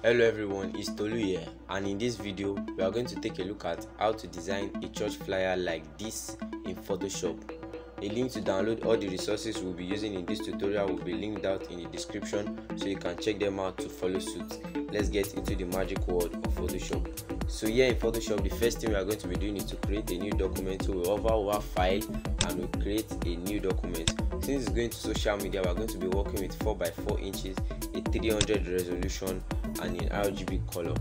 Hello everyone, it's Tolu here, and in this video we are going to take a look at how to design a church flyer like this in Photoshop. A link to download all the resources we'll be using in this tutorial will be linked out in the description, so you can check them out to follow suit. Let's get into the magic world of Photoshop. So here in Photoshop, the first thing we are going to be doing is to create a new document. So we hover over file and we create a new document. Since it's going to social media, we are going to be working with 4x4 inches, a 300 resolution and in RGB color.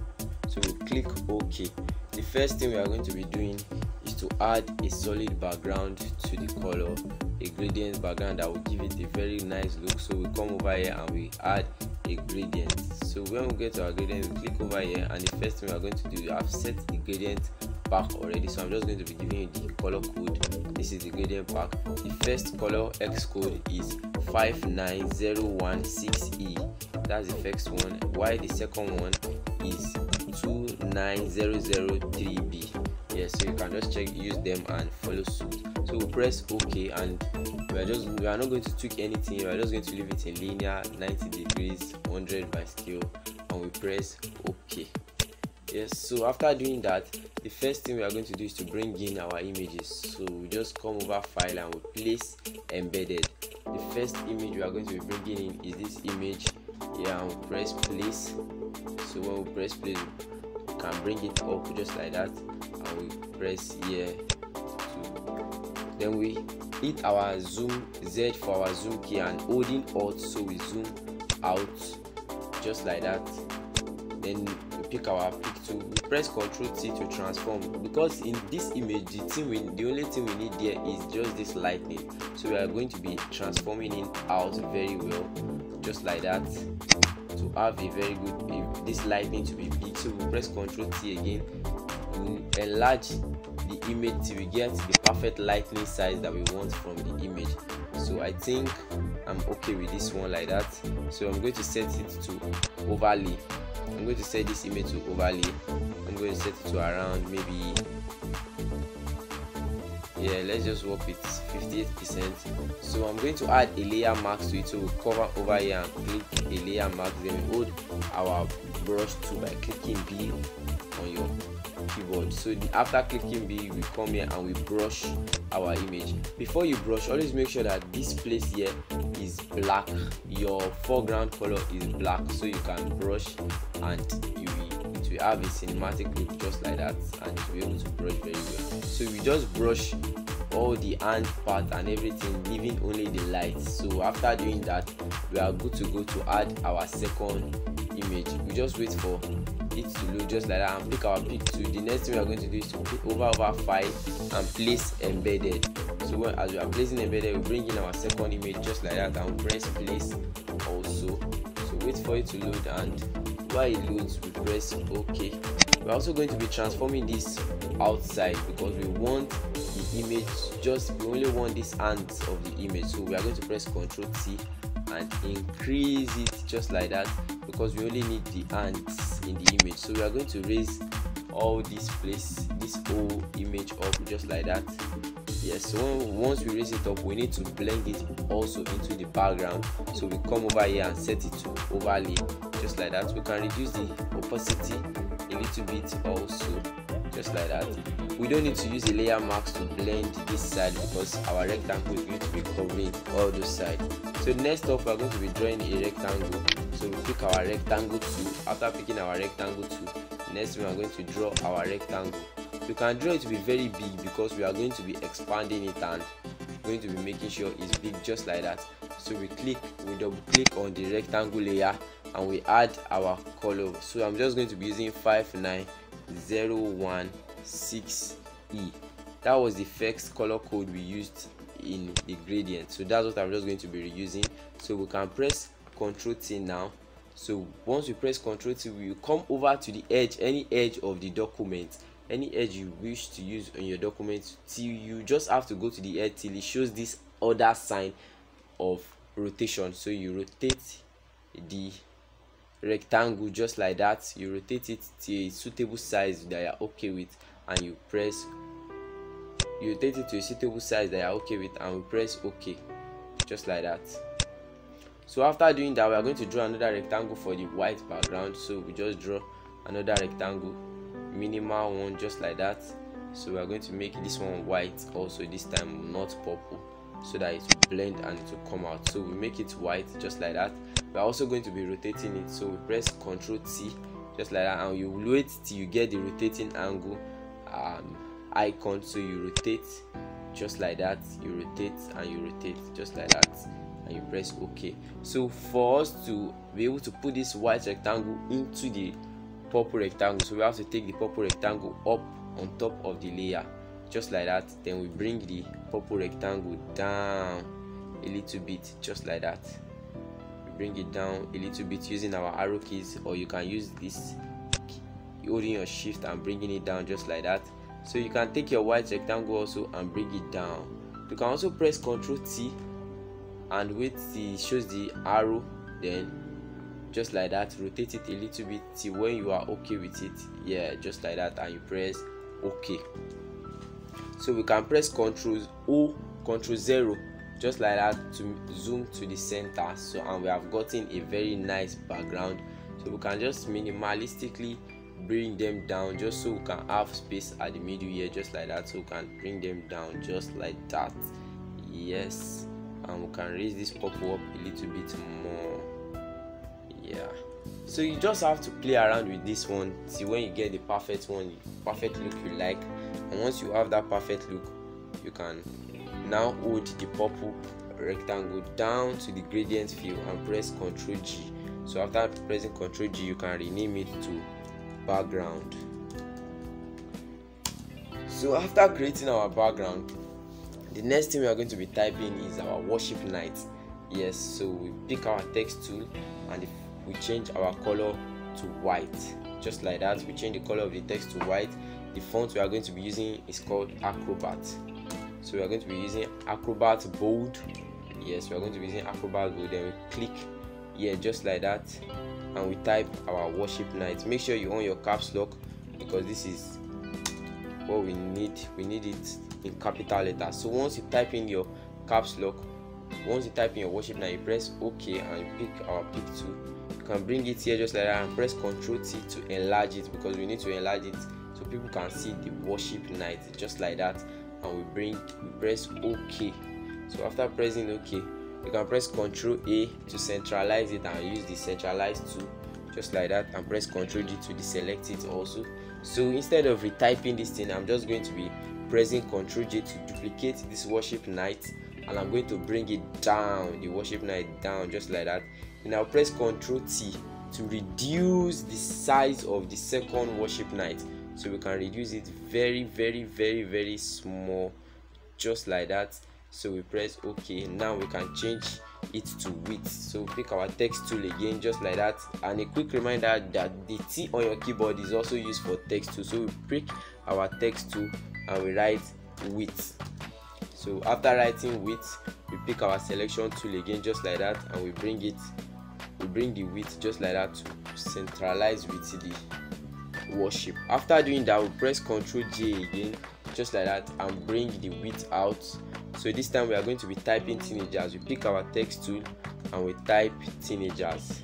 So we click OK. The first thing we are going to be doing is to add a solid background to the color, a gradient background that will give it a very nice look. So we come over here and we add a gradient. So when we get to our gradient, we click over here, and the first thing we are going to do, I've set the gradient pack already, so I'm just going to be giving you the color code. This is the gradient pack. The first color X code is 59016E. That's the first one, while the second one is 29003B. Yes, so you can just use them and follow suit. So we press OK, and we are not going to tweak anything. We are just going to leave it in linear, 90 degrees, 100 by scale, and we press OK. Yes, so after doing that, the first thing we are going to do is to bring in our images. So we just come over file and we place embedded. The first image we are going to be bringing in is this image here, and we press place. So when we press place, we can bring it up just like that, and we press here then we hit our zoom Z for our zoom key and holding Alt, so we zoom out just like that. Then we pick our pick tool, we press Ctrl T to transform, because in this image the only thing we need there is just this lightning. So we are going to be transforming it out very well just like that to have a very good this lightning to be big. So we press Ctrl T again, enlarge the image till we get the perfect lightning size that we want from the image. So I think I'm okay with this one like that. So I'm going to set it to overlay. I'm going to set this image to overlay. I'm going to set it to around maybe, yeah, let's just work with 58%. So I'm going to add a layer mask to it. So we'll cover over here and click a layer mask, then we hold our brush tool by clicking B on your keyboard. So after clicking B, we come here and we brush our image. Before you brush, always make sure that this place here is black, your foreground color is black, so you can brush and it will have a cinematic look just like that, and it will be able to brush very well. So we just brush all the hand part and everything, leaving only the lights. So after doing that, we are good to go to add our second image. We just wait for it to load just like that and pick our pick tool. The next thing we are going to do is to click over file and place embedded. So as we are placing embedded, we bring in our second image just like that and press place also. So wait for it to load, and while it loads, we press OK. We're also going to be transforming this outside because we want the image, we only want this hands of the image. So we are going to press Ctrl T and increase it just like that, because we only need the hands in the image. So we are going to raise all this whole image up just like that. Yes, so once we raise it up, we need to blend it also into the background. So we come over here and set it to overlay just like that. We can reduce the opacity a little bit also just like that. We don't need to use a layer mask to blend this side because our rectangle is going to be covering all those sides. So next up, we are going to be drawing a rectangle. So we pick our rectangle tool. After picking our rectangle tool, next we are going to draw our rectangle. You can draw it to be very big because we are going to be expanding it and going to be making sure it's big just like that. So we double click on the rectangle layer and we add our color. So I'm just going to be using 59016E. That was the first color code we used in the gradient, so that's what I'm just going to be reusing. So we can press Ctrl T now. So once we press Ctrl T, we will come over to the edge, any edge of the document, any edge you wish to use on your document, till you just have to go to the edge till it shows this other sign of rotation. So you rotate the rectangle just like that, you rotate it to a suitable size that you're okay with, and you rotate it to a suitable size that you're okay with, and we press OK just like that. So after doing that, we are going to draw another rectangle for the white background. So we just draw another rectangle, minimal one, just like that. So we are going to make this one white also, this time not purple, so that it will blend and it will come out. So we make it white just like that. We are also going to be rotating it, so we press Ctrl T just like that, and you wait till you get the rotating angle icon. So you rotate just like that, you rotate and you rotate just like that, and you press OK. So for us to be able to put this white rectangle into the purple rectangle, so we have to take the purple rectangle up on top of the layer just like that. Then we bring the purple rectangle down a little bit just like that. We bring it down a little bit using our arrow keys, or you can use this holding your shift and bringing it down just like that. So you can take your white rectangle also and bring it down. You can also press Ctrl T and wait till it shows the arrow, then just like that rotate it a little bit till when you are okay with it, yeah, just like that, and you press OK. So we can press Ctrl O, Ctrl 0 just like that to zoom to the center. So and we have gotten a very nice background. So we can just minimalistically bring them down just so we can have space at the middle here just like that. So we can bring them down just like that, yes, and we can raise this purple up a little bit more, yeah. So you just have to play around with this one till when you get the perfect one, the perfect look you like. And once you have that perfect look, you can now hold the purple rectangle down to the gradient field and press Ctrl G. So after pressing Ctrl G, you can rename it to background. So after creating our background, the next thing we are going to be typing is our worship night. Yes, so we pick our text tool and we change our color to white just like that. We change the color of the text to white. The font we are going to be using is called Acrobat. So we are going to be using Acrobat Bold. Yes, we are going to be using Acrobat Bold. Then we click here just like that, and we type our worship night. Make sure you on your caps lock because this is what we need. We need it in capital letters. So once you type in your caps lock, once you type in your worship night, you press OK and you pick our pick tool. You can bring it here just like that and press Ctrl T to enlarge it, because we need to enlarge it so people can see the worship night just like that. And we press OK. So after pressing OK, you can press Ctrl A to centralize it and use the centralize tool just like that, and press Ctrl G to deselect it also. So instead of retyping this thing, I'm just going to be pressing Ctrl J to duplicate this worship night, and I'm going to bring it down, the worship night down just like that. And I'll press Ctrl T to reduce the size of the second worship night, so we can reduce it very small just like that. So we press OK. Now we can change it to width. So pick our text tool again just like that, and a quick reminder that the T on your keyboard is also used for text tool. So we pick our text tool and we write width. So after writing width, we pick our selection tool again just like that, and we bring the width just like that to centralize with the worship. After doing that, we press Ctrl J again just like that and bring the width out. So this time we are going to be typing teenagers. We pick our text tool and we type teenagers.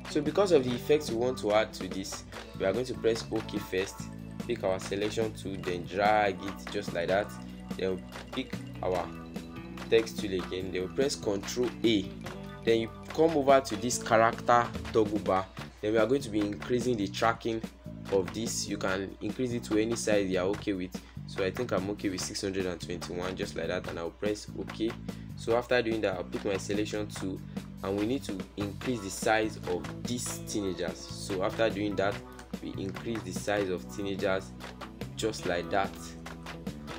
So because of the effects we want to add to this, we are going to press OK first, pick our selection tool, then drag it just like that. Then we pick our text tool again, then we press Ctrl A. Then you come over to this character toggle bar. Then we are going to be increasing the tracking of this. You can increase it to any size you are okay with. So I think I'm okay with 621 just like that, and I'll press OK. So after doing that, I'll pick my selection tool and we need to increase the size of these teenagers. So after doing that, we increase the size of teenagers just like that.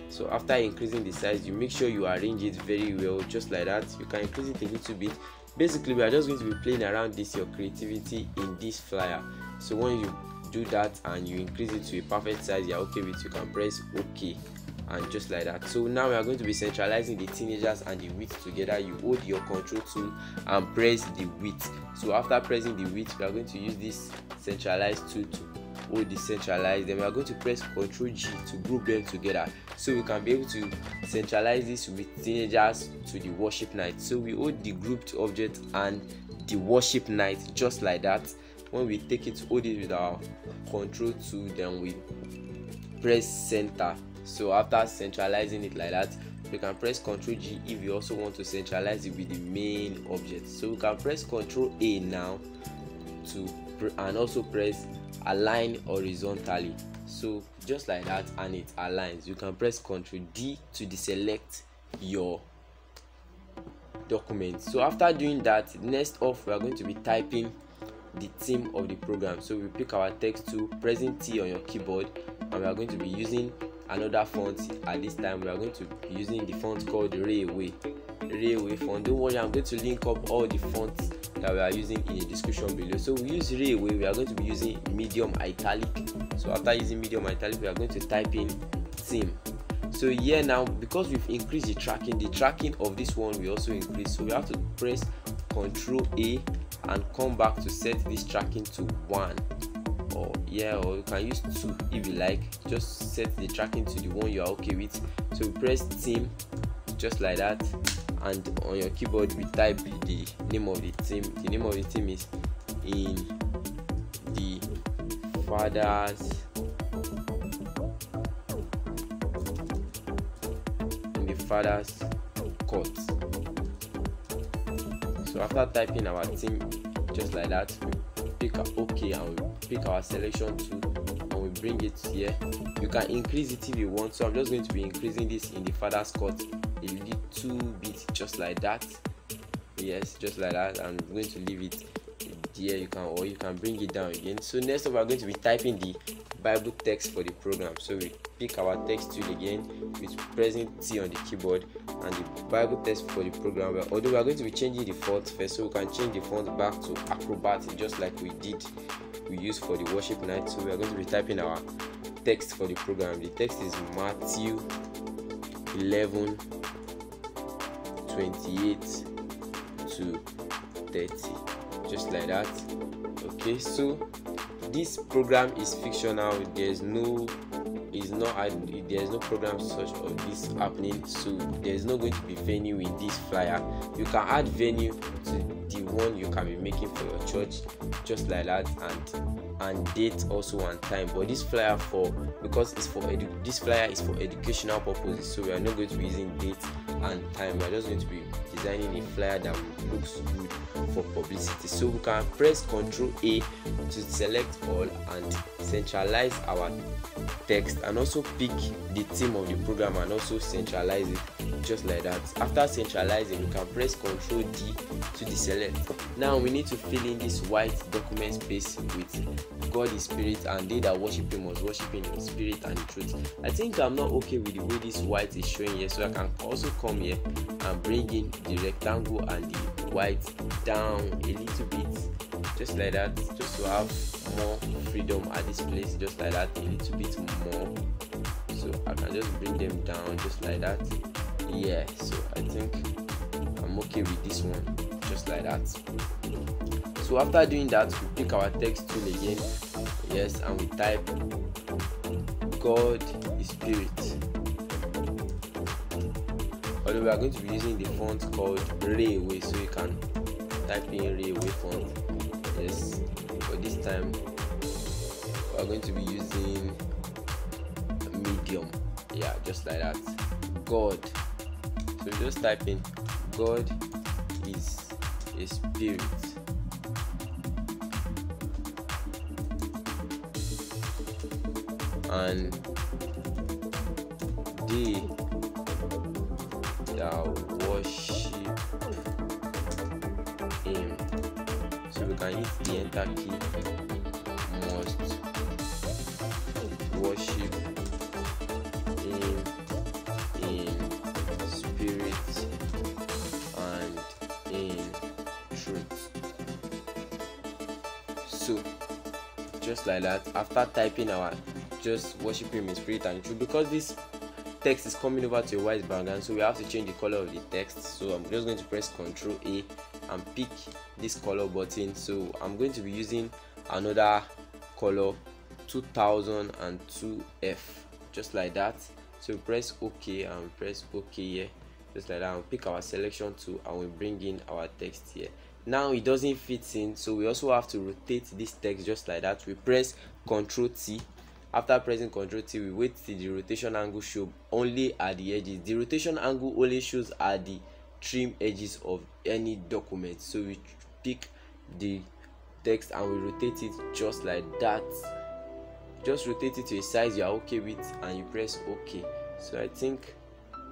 So after increasing the size, you make sure you arrange it very well just like that. You can increase it a little bit. Basically, we are just going to be playing around this, your creativity in this flyer. So when you do that and you increase it to a perfect size you're okay with, you can press OK, and just like that. So now we are going to be centralizing the teenagers and the width together. You hold your control tool and press the width. So after pressing the width, we are going to use this centralized tool to decentralize, then we are going to press Ctrl G to group them together, so we can be able to centralize this with teenagers to the worship night. So we hold the grouped object and the worship night just like that. When we take it, hold it with our Ctrl 2, then we press center. So after centralizing it like that, we can press Ctrl G if you also want to centralize it with the main object. So we can press Ctrl A now and also press align horizontally, so just like that, and it aligns. You can press Ctrl D to deselect your document. So after doing that, next off we are going to be typing the theme of the program. So we pick our text tool, pressing T on your keyboard, and we are going to be using another font. At this time we are going to be using the font called Railway font. Don't worry, I'm going to link up all the fonts that we are using in the description below. So we use Railway, we are going to be using medium italic. So after using medium italic, we are going to type in theme. So here now, because we've increased the tracking of this one we also increase, so we have to press Ctrl A and come back to set this tracking to 1, or you can use 2 if you like. Just set the tracking to the one you are okay with. So we press theme just like that, and on your keyboard we type the name of the theme. The name of the theme is In the Father's Court. So after typing our theme just like that, we pick OK and we pick our selection tool and we bring it here. You can increase it if you want, so I'm just going to be increasing this In the Father's Court a little bit, just like that. Yes, just like that. I'm going to leave it there. You can bring it down again. So next up, we are going to be typing the Bible text for the program. So we pick our text tool again with pressing T on the keyboard, and the Bible text for the program. Although we are going to be changing the font first, so we can change the font back to Acrobat just like we used for the worship night. So we are going to be typing our text for the program. The text is Matthew 11 28 to 30, just like that. Okay, so this program is fictional. There's no program such of this happening, so there's not going to be venue in this flyer. You can add venue to the one you can be making for your church, just like that, and date also and time. But this flyer this flyer is for educational purposes, so we are not going to be using date and time. We are just going to be designing a flyer that looks good for publicity. So we can press Ctrl A to select all and centralize our text, and also pick the theme of the program and also centralize it just like that. After centralizing, we can press Ctrl D to deselect. Now we need to fill in this white document space with God is spirit, and they that worship him must worship him in spirit and in truth. I think I'm not okay with the way this white is showing here, so I can also come here and bring in the rectangle and the white down a little bit, just like that, just to have more freedom at this place, just like that, a little bit more. So I can just bring them down just like that. Yeah, so I think I'm okay with this one, just like that. So after doing that, we pick our text tool again, yes, and we type God is spirit. Although we are going to be using the font called Railway, so you can type in Railway font. Yes, but this time we are going to be using medium. Yeah, just like that. God. So just type in God is a spirit. And they that worship him. So we can hit the enter key. Must worship him in spirit and in truth. So just like that, after typing our just worship him in spirit and truth, because this text is coming over to a white background, so we have to change the color of the text. So I'm just going to press Ctrl A and pick this color button. So I'm going to be using another color 2002F, just like that. So we press OK and we press OK here, just like that, and pick our selection tool and we bring in our text here. Now it doesn't fit in, so we also have to rotate this text just like that. We press Ctrl T. After pressing Ctrl T, we wait till the rotation angle show only at the edges. The rotation angle only shows at the trim edges of any document. So we pick the text and we rotate it just like that. Just rotate it to a size you are okay with and you press OK. So I think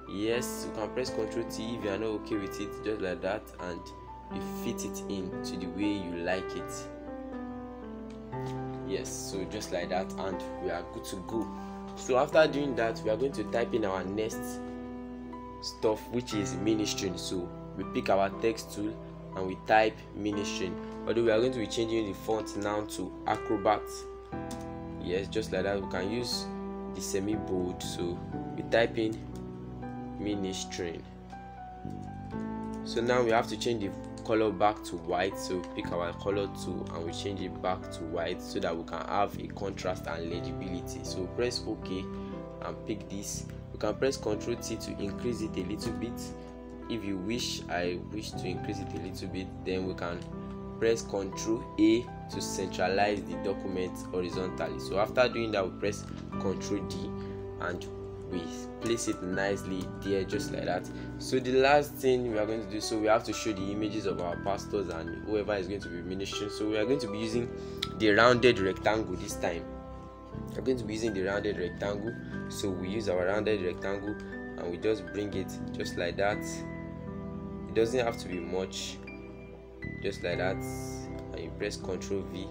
yes, you can press Ctrl T if you are not okay with it, just like that, and you fit it in to the way you like it. Yes, so just like that, and we are good to go. So after doing that, we are going to type in our next stuff, which is mini-string. So we pick our text tool and we type mini-string, although we are going to be changing the font now to Acrobat. Yes, just like that. We can use the semi-bold, so we type in mini-string. So now we have to change the color back to white, so pick our color tool and we change it back to white so that we can have a contrast and legibility. So press OK and pick this. We can press Ctrl T to increase it a little bit. If you wish, I wish to increase it a little bit, then we can press Ctrl A to centralize the document horizontally. So after doing that, we press Ctrl D and we place it nicely there, just like that. So the last thing we are going to do, so we have to show the images of our pastors and whoever is going to be ministering. So we are going to be using the rounded rectangle this time. We're going to be using the rounded rectangle, so we use our rounded rectangle and we just bring it just like that. It doesn't have to be much, just like that, and you press Ctrl V.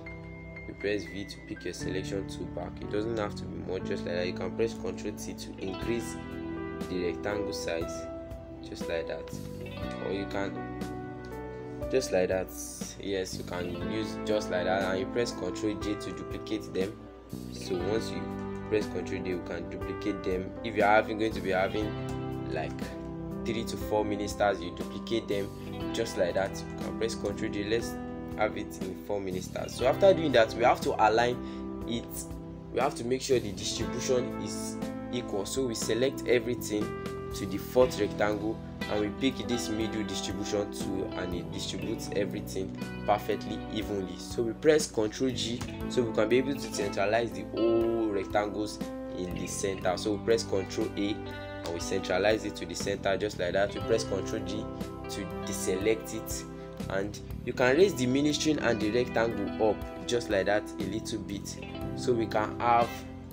You press V to pick your selection tool back. It doesn't have to be much, just like that. You can press Ctrl T to increase the rectangle size, just like that, or you can just like that. Yes, you can use just like that, and you press Ctrl J to duplicate them. So once you press Ctrl J, you can duplicate them. If you are going to be having like 3 to 4 ministers, you duplicate them just like that. You can press Ctrl J. Let's have it in 4 ministers. So after doing that, we have to align it. We have to make sure the distribution is equal. So we select everything to the 4th rectangle and we pick this middle distribution tool and it distributes everything perfectly evenly. So we press Ctrl G so we can be able to centralize the whole rectangles in the center. So we press Ctrl A and we centralize it to the center, just like that. We press Ctrl G to deselect it, and you can raise the mini-string and the rectangle up just like that a little bit, so we can have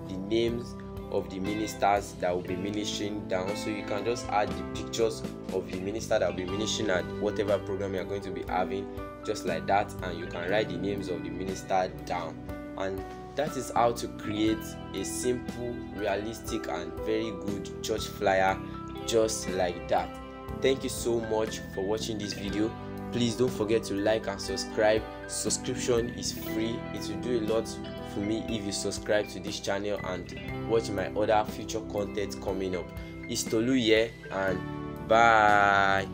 the names of the ministers that will be ministering down. So you can just add the pictures of the minister that will be ministering at whatever program you are going to be having, just like that, and you can write the names of the minister down. And that is how to create a simple, realistic and very good church flyer just like that. Thank you so much for watching this video. Please don't forget to like and subscribe. Subscription is free. It will do a lot for me if you subscribe to this channel and watch my other future content coming up. It's Tolu here, and bye.